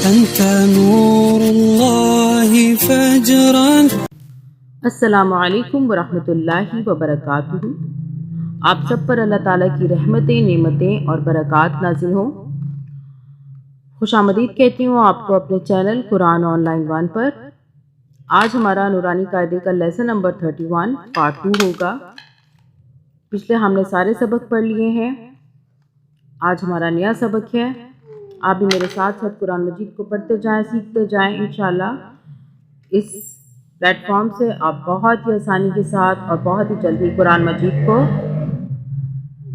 أنت نور الله فجرا. السلام علیکم ورحمۃ اللہ وبرکاتہ۔ آپ سب پر اللہ تعالیٰ کی رحمتیں، نعمتیں اور برکات نازل ہوں۔ خوش آمدید کہتی ہوں آپ کو اپنے چینل قرآن آن لائن 1 پر۔ آج ہمارا نورانی قاعدے کا لیسن نمبر 31 پارٹ 2 ہوگا۔ پچھلے ہم نے سارے سبق پڑھ لیے ہیں، آج ہمارا نیا سبق ہے۔ آپ بھی میرے ساتھ ساتھ قرآن مجید کو پڑھتے جائیں، سیکھتے جائیں۔ انشاءاللہ اس پلیٹ فارم سے آپ بہت ہی آسانی کے ساتھ اور بہت ہی جلدی قرآن مجید کو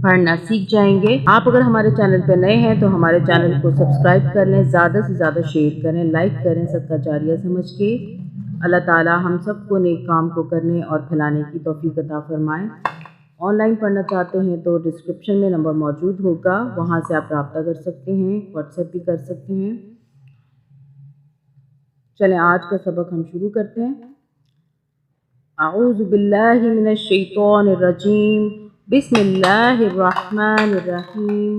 پڑھنا سیکھ جائیں گے۔ آپ اگر ہمارے چینل پہ نئے ہیں تو ہمارے چینل کو سبسکرائب کر لیں، زیادہ سے زیادہ شیئر کریں، لائک کریں، صدقہ جاریہ سمجھ کے۔ اللہ تعالی ہم سب کو نیک کام کو کرنے اور پھیلانے کی توفیق عطا فرمائیں۔ آن لائن پڑھنا چاہتے ہیں تو ڈسکرپشن میں نمبر موجود ہوگا، وہاں سے آپ رابطہ کر سکتے ہیں، واٹس ایپ بھی کر سکتے ہیں۔ چلیں آج کا سبق ہم شروع کرتے ہیں۔ اعوذ باللہ من الشیطان الرجیم، بسم اللہ الرحمن الرحیم۔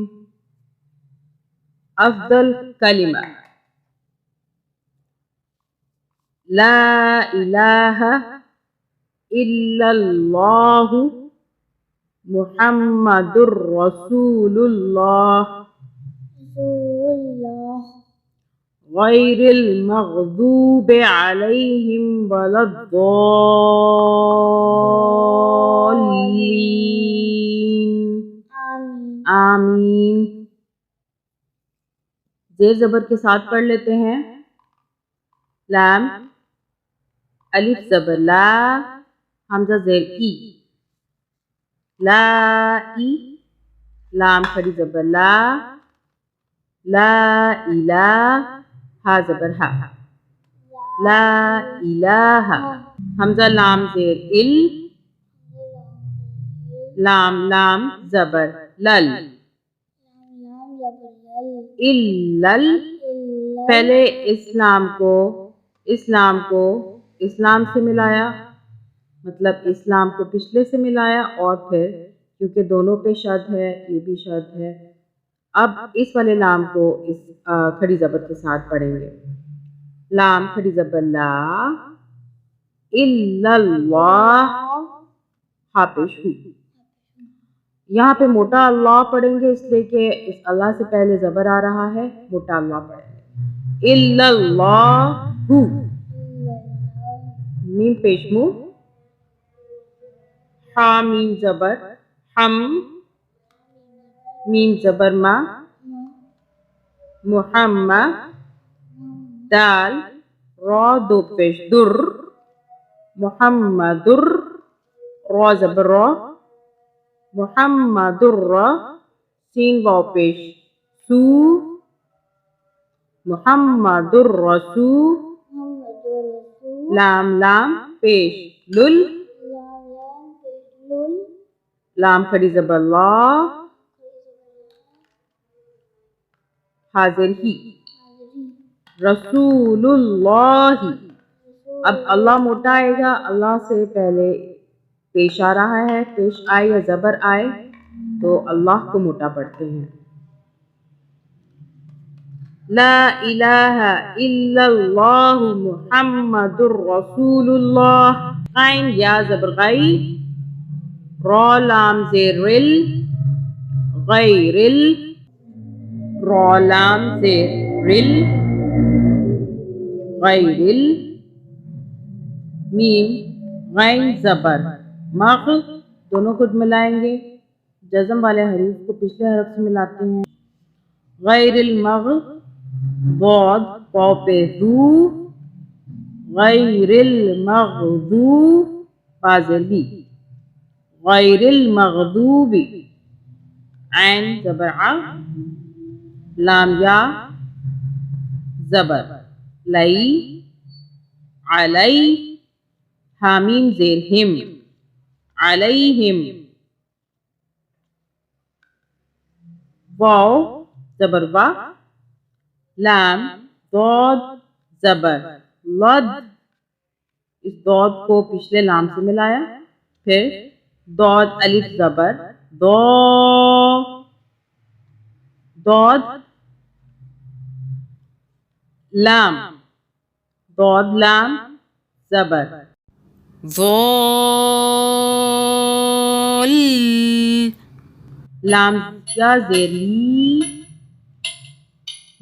افضل کلمہ لا الہ الا اللہ محمد الرسول اللہ غیر المغضوب علیہم ولا الضالین آمین۔ زیر زبر کے ساتھ پڑھ لیتے ہیں۔ لام، الف زبر لا، حمزہ زیر ای، لا ای، لام کھڑی زبر لا، لا الہ، ہا زبر ہا، لا الہ، حمزہ لام زیر ال، لام لام زبر لل، الل، پہلے اسلام کو اسلام سے ملایا، مطلب اسلام کو پچھلے سے ملایا، اور پھر کیونکہ دونوں پہ شد ہے، یہ بھی شد ہے، اب اس والے لام کو اس کھڑی زبر کے ساتھ پڑھیں گے۔ لام کھڑی زبر لا، الا اللہ، ہا پیش ہو، یہاں پہ موٹا اللہ پڑھیں گے اس لیے کہ اس اللہ سے پہلے زبر آ رہا ہے، موٹا اللہ پڑھیں گے۔ الا اللہ، میم پیش مو، ہا میم زبر ہم، میم زبر ما، محمد، دال را دو پیش در، محمد را زبر را، محمد را، سین واو پیش سو، محمد الرسول، لام لام پیش لل، لام کھڑی زبر لا، حاضر ہی، رسول اللہ، اب اللہ موٹا آئے گا، اللہ سے پہلے پیش آ رہا ہے، پیش آئے یا زبر آئے تو اللہ کو موٹا پڑھتے ہیں۔ لا الہ الا اللہ محمد الرسول اللہ، غین یا زبر غی، را لام زیر رل، غیر ال، را لام زیر رل، غیر ال، میم غین زبر مغ، دونوں کو ملائیں گے، جزم والے حروف کو پچھلے حرف سے ملاتے ہیں۔ غیر المغ، ضاد واو پہ ذو، غیر المغضوب، فاضل بھی، غیر المغضوب، عین زبر ع، لام یا زبر لئی، علی، حامیم زیر ہم، علیہم، واو زبر وا، لام ضاد زبر لد، اس ضاد کو پچھلے لام سے ملایا، پھر ضاد الف زبر دو، ضاد لام ضاد لام زبر ضال لام یا زیر لی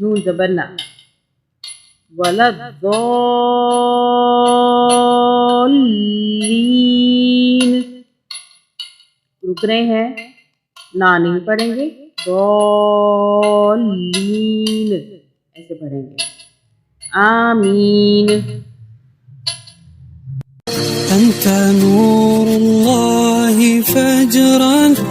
نون زبر نا ولد ضالین رک رہے ہیں نا نہیں پڑھیں گے ضالین ایسے پڑھیں گے آمین أنت نور الله فجرا